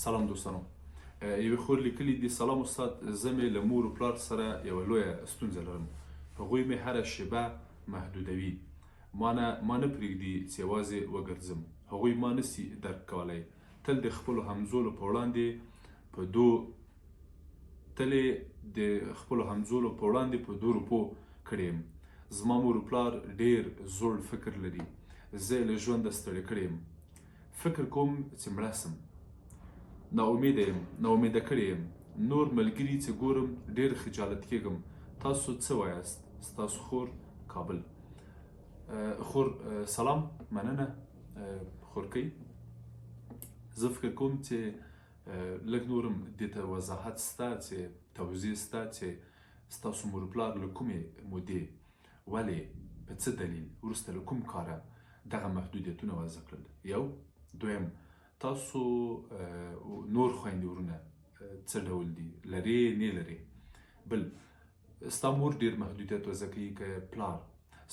سلام دوستانو. یوې خور لیکلي دي: سلام استاد، زه مې له مور و پلار سره یوه لویه ستونزه لرم. هغوی مې هره شیبه محدودوي. ما نه پرېږدي چې یوازې وګرځم. هغوی ما نسي درک کولی. تل د خپلو همزولو په وړاندې په دو روپو کړی یم. زما مور و پلار ډېر زوړ فکر لري. زه یې له ژونده ستړی کړی یم. فکر کوم چې مړه سم. ناامیده کړی یم. نور ملګري چې ګورم ډېر خجالت کېږم. تاسو څه وایاست؟ ستاسو خور، کابل. خور سلام، مننه خورکۍ. زه فکر کوم چې لږ نورم دې ته وضاحت سته، چې توضیح سته چې ستاسو مور پلار له کومې مودې، ولې، په څه دلیل، وروسته له کوم کاره دغه محدودیتونه وضع کړل. یو. دویم، تاسو نور خویندې ورونه څه ډول دي؟ لرې نه لرې؟ بل، ستا مور ډېر محدودیت وضع کوي که پلار؟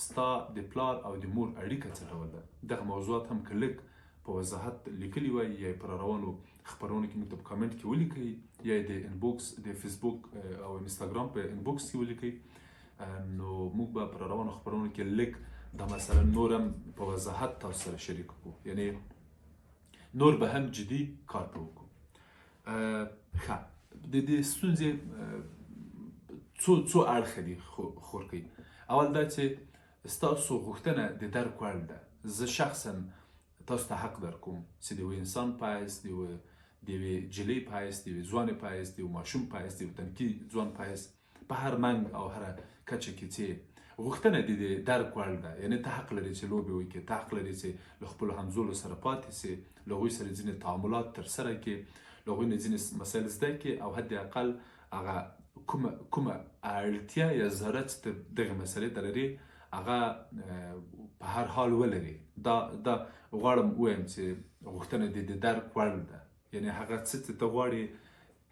ستا د پلار او د مور اړیکه څه ډول ده؟ دغه موضوعات هم که لږ په وضاحت لیکلي وای، یا یې په راروانو خپرونو کې موږ ته په کامنټ کې ولیکئ، یا یې د انبوکس د فیسبوک او انسټاګرام په انبوکس کې ولیکئ، نو موږ به په راروانو خپرونو کې لږ دا مسله نور هم په وضاحت تاسو سره شریک کړو، یعنې نور به هم جدي کار پرې وکړو. ښه، د دې ستونزې څو اړخه دي خورکۍ. اول دا چې ستاسو غوښتنه د درک وړ ده. زه شخصا تاسو ته حق درکوم چې د یوه انسان په حیث، د یوې جلۍ په حیث، د یوې ځوانې په حیث، د یو ماشوم په حیث، د یو تنکي ځوان په حیث، په هر منګ او هره کچه کې چې غوښتنه دې د درک وړ ده. یعنې ته حق لرې چې لوبې وکړې، ته حق لرې چې له خپلو همزولو سره پاتې سې، له هغوی سره ځینې تعاملات ترسره کړې، له هغوی نه ځینې مسایل زده کړې، او حد اقل هغه کومه اړتیا یا ضرورت چې ته دغې مسلې ته لرې هغه په هر حال ولري. دا غواړم ووایم چې غوښتنه دې د درک وړ ده. یعنې هغه څه چې ته غواړې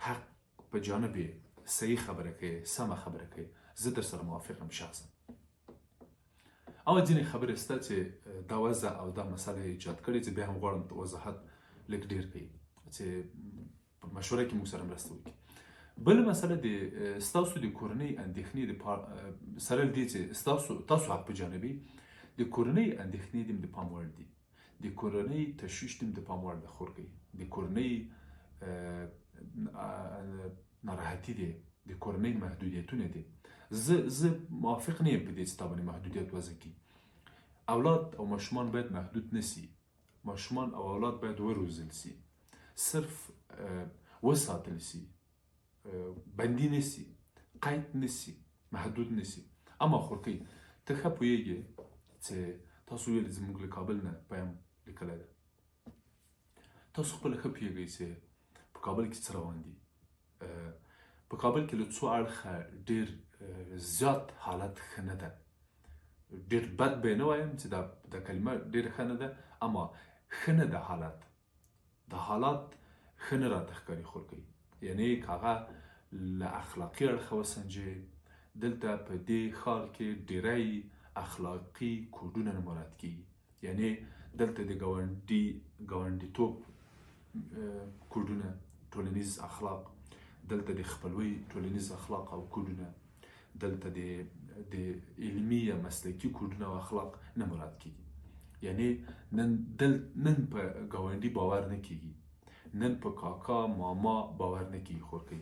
حق په جانب یې صحیح خبره کوې، سمه خبره کوې. زه در سره موافق یم شخصا. او ځینې خبرې شته چې دا وضع او دا مسله ایجاد کړې، چې بیا هم غواړم وضاحت لږ ډېر کوي، چې په مشوره کې موږ سره مرسته وکړي. بل مسله د ستاسو د کورنۍ اندېښنې سره دې چې تاسو حق په جانبي د کورنۍ اندېښنې دې د پام وړ دي، د کورنۍ تشویش دې د پام وړ ده خورکۍ، د کورنۍ ناراحتي دی، د کورنۍ محدودیتونه دي. زه موافق نه یم په دې چې تا باندې محدودیت وضع کړي. اولاد او ماشومان باید محدود نسي. ماشومان او اولاد باید وروزل سي، صرف وساتل سي، بندي نسي، قید نسي، محدود نسي. اما خورکۍ، ته ښه پوهېږې چې تاسو ویل زموږ له کابل نه پیام لیکلی ده. تاسو خپله ښه پوهېږئ چې په کابل کې څه روان دي. په کابل کې له څو اړخه ډېر زیات حالت ښه نه ده. ډېر بد به یې نه وایم چې دا کلمه ډېره ښه نه ده، اما ښه نه ده حالت. دا حالات ښه نه راته ښکاري خورکۍ. یعنې که هغه له اخلاقي اړخه وسنجې، دلته په دې ښار کې ډېری اخلاقي کوډونه نه مراعات کېږي. یعنې دلته د ګاونډیتوب کوډونه، ټولنیز اخلاق، دلته د خپلوۍ ټولنیز اخلاق او کوډونه، دلته د علمي یا مسلکي کوډونه او اخلاق نه مراعات کېږي. یعنې نن په ګاونډي باور نه کېږي، نن په کاکا ماما باور نه کېږي خورکۍ،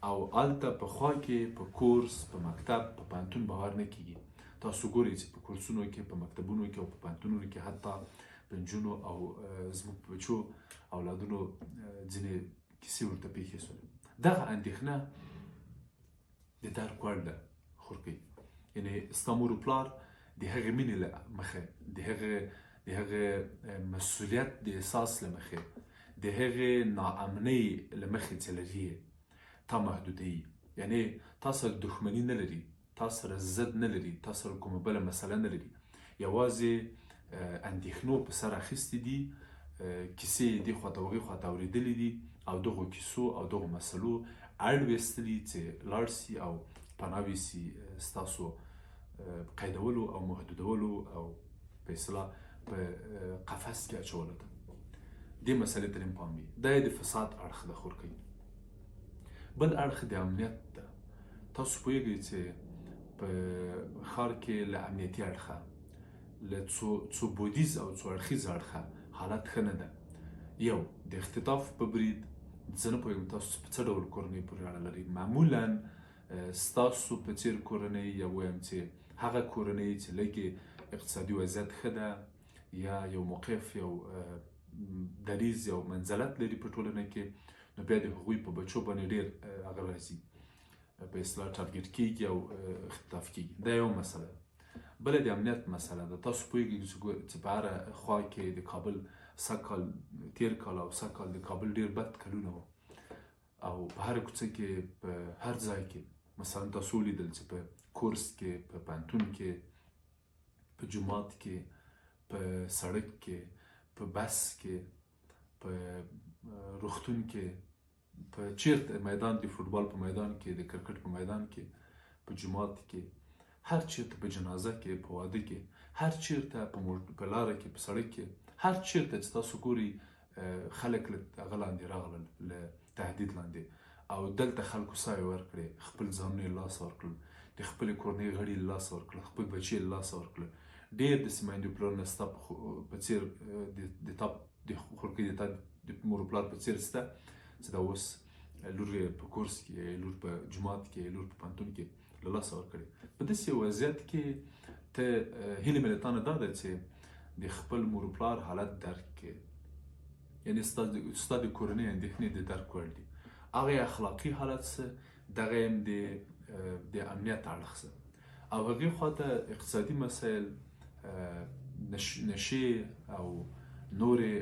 او هلته په خوا کې په کورس، په مکتب، په پوهنتون باور نه کېږي. تاسو ګورئ چې په کورسونو کې، په مکتبونو کې او په پوهنتونونو کې حتی په نجونو او زموږ په بچو اولادونو ځینې کیسې ورته پېښې شولې. دغه اندېښنه د درک وړ ده خورکۍ. یعنې ستا مور و پلار د هغې مینې له مخې، د هغې مسؤلیت د احساس له مخې، د هغې ناامنۍ له مخې چې لري تا محدودوي. یعنې تا سره دښمني نه لري، تا سره ضد نه لري، تا سره کومه بله مسله نه لري. یوازې اندېښنو په سر اخیستې دي، کیسې یې دې خواته هغې خواته اورېدلې دي، او دغو کیسو او دغو مسلو اړ ویستلي چې لاړ سي او پناه ویسي ستاسو قیدولو او محدودولو او په اصطلاح په قفس کې اچولو ته. دې مسلې ته هم پام وي. دا یې د فساد اړخ ده خورکۍ. بل اړخ د امنیت ده. تاسو پوهیږئ چې په ښار کې له امنیتي اړخه له څو بودیز او څو اړخیز اړخه حالت ښه نه ده. یو د اختطاف په برید، زه نه پوهېږم تاسو په څه ډول کورنۍ پورې اړه لري. معمولا ستاسو په څېر کورنۍ یا وایم چې هغه کورنۍ چې لږې اقتصادي وضعیت ښه ده یا یو موقف یو دریځ یو منزلت لري په ټولنه کې، نو بیا د هغوی په بچو باندې ډېر هغه راځي په اصطلاح ټارګېټ کېږي او اختطاف کېږي. دا یوه مسله ده. بله د امنیت مسله ده. تاسو پوهېږئ چې په هره خوا کې د کابل سږ کال تېر کال او سږ کال د کابل ډېر بد کلونه وو او په هره کوڅه کې په هر ځای کې مثلا تاسو ولیدل چې په کورس کې، په پوهنتون کې، په جومات کې، په سړک کې، په بس کې، په روغتون کې، په چیرته میدان د فوټبال په میدان کې، د کرکټ په میدان کې، په جومات کې، هر چیرته په جنازه کې، په واده کې، هر چیرته په لاره کې، په سړک کې، هر چیرته چې تاسو ګورئ خلک له هغه لاندې راغلل، له تهدید لاندې، او دلته خلکو ساه یې ورکړې، خپل ځانونه یې لاس ورکړل، د خپلې کورنۍ غړي یې لاس ورکړل، خپل بچي یې لاس ورکړل. ډېر داسې میندې پلرونه ستا په څېر د تا د خورکۍ د تا د مور پلار په څېر شته چې دا اوس لور یې په کورس کې، لور په جومات کې، لور په پوهنتون کې له لاسه ورکړې. په داسې وضعیت کې ته هیلې مې له تا نه دا ده چې د خپل مور پلار حالت درک کړې، یعنې ستا د کورنۍ اندېښنې د درک وړ دي. هغه یې اخلاقي حالت څه، دغه یې د امنیت اړخ څه، او هغې خواته اقتصادي مسایل، نشې او نورې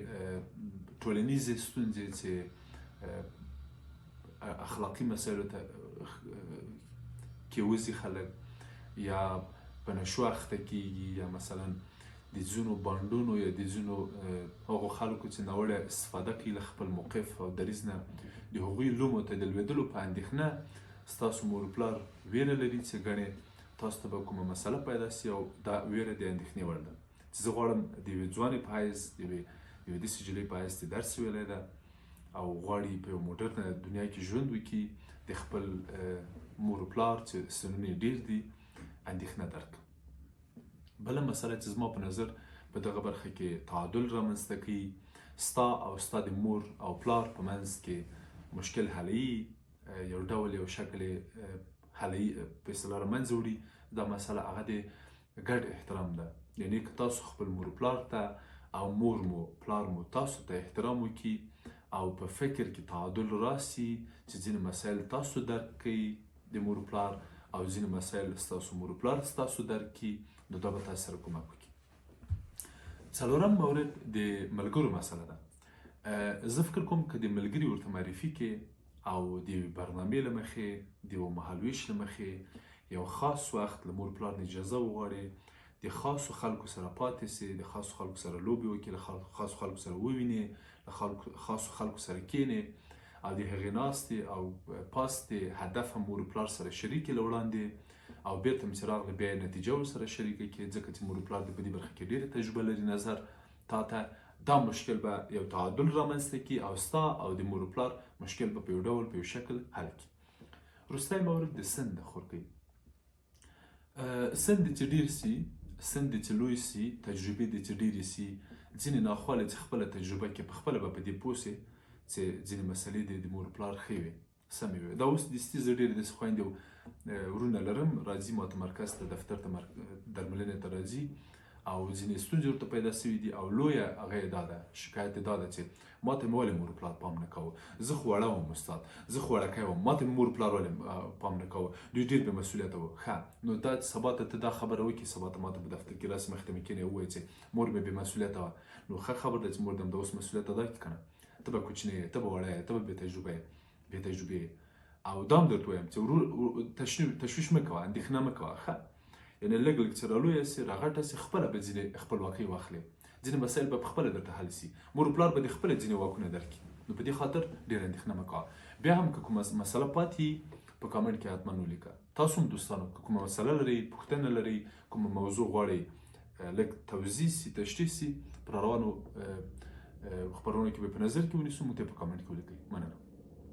ټولنیزې ستونزې چې اخلاقي مسایلو ته کې وځي خلک، یا په نشو اخته کېږي، یا مثلا د ځینو بانډونو یا د ځینو هغو خلکو چې ناوړه استفاده کوي له خپل موقف او دریځ نه، د هغوی لومو ته د لوېدلو په اندېښنه ستاسو مور پلار ویره لري چې ګڼې تاسو ته به کومه مسله پیدا سي، او دا ویره د اندېښنې وړ ده. چې زه غواړم د یوې ځوانې په حیث، د یوې داسې نجلۍ په حیث چې درس ویلی ده او غواړي په یو موډرنه دنیا کې ژوند وکړي، د خپل مور پلار چې سنونه یې ډېر دي اندېښنه درک کړم. بله مسله چې زما په نظر په دغه برخه کې تعادل رامنځته کوي، ستا او ستا د مور او پلار په منځ کې مشکل حلوي، یو ډول یو شکل حلوي په اصطلاح رامنځته وړي. دا مسله هغه د ګډ احترام ده. یعنې که تاسو خپل مور پلار ته او مور مو پلار مو تاسو ته احترام وکړي او په فکر کې تعادل راسي چې ځینې مسایل تاسو درک کړئ د مور پلار او ځینې مسایل ستاسو مور پلار ستاسو درک کړي، نو دا به تاسو سره کومک وکړي. څلورم مورد د ملګرو مسله ده. زه فکر کوم که د ملګري ورته معرفي کې او د یوې برنامې له مخې، د یو مهالویش له مخې یو خاص وخت له مور پلار نه اجازه وغواړې، د خاصو خلکو سره پاتې سي، د خاصو خلکو سره لوبې وکړي، له خاصو خلکو سره ووینې، له خاصو خلکو سره کښېنې او د هغې ناستې او پاستې هدف هم مور پلار سره شریک له وړاندې، او بیرته هم چې راغله بیا یې نتیجه ورسره شریکه کړي، ځکه چې مور پلار د په دې برخه کې ډېره تجربه لري نظر تا ته. دا مشکل به یو تعادل رامنځته کړي او ستا او د مور پلار مشکل به په یو ډول په یو شکل حل کړي. وروستی مورد د سن د خورکۍ. سن دې چې ډېر سي، سن دې چې لوی سي، تجربې دې چې ډېرې سي، ځینې ناخواله چې خپله تجربه کې پخپله به په دې پوه سې چې ځینې مسلې دې د مور پلار ښې وي، سمې وي. دا اوس دستي زه ډېرې داسې خویندې او ورونه لرم، راځي ما ته مرکز ته، دفتر ته درملنې ته راځي او ځینې ستونزې ورته پیدا سوي دي، او لویه هغه یې دا ده، شکایت یې دا ده چې ما ته مې ولې مور پلار پام نه کوه، زه خو وړه وم استاد، زه خو وړکی وم، ما ته مې مور پلار ولې پام نه کوه، دوی ډېر بې مسؤلیته وو. ښه، نو دا سبا ته دا خبره وکړي، سبا ته ما ته په دفتر کې راسې مخې ته مې کښېنې ووایي چې مور مې بې مسؤلیته وه، نو ښه خبره ده چې مور دې همدا اوس مسؤلیت ادا کړي که نه. ته به کوچنی یې، ته به وړه یې، ته به بې تجربې یې، او دا هم درته وایم چې ورور تشویش مه کوه، اندېښنه مه کوه. ښه، یعنې لږ لږ چې رالویه سي، راغټه سي، خپله به ځینې خپلواکۍ واخلې، ځینې مسایل به پخپله درته حل سي، مور پلار به دې خپله ځینې واکونه درکړي. نو په دې خاطر ډېره اندېښنه مه کوه. بیا هم که کومه مسله پاتې په کامنټ کې حتما ولیکه. تاسو هم دوستانو که کومه مسله لرئ، پوښتنه لرئ، کومه موضوع غواړئ لږ توضیح سي، تشریح سي، پر روانو خبرونه کې به په نظر کې ونیسو، مو ته په کامنټ کې ولیکئ. مننه.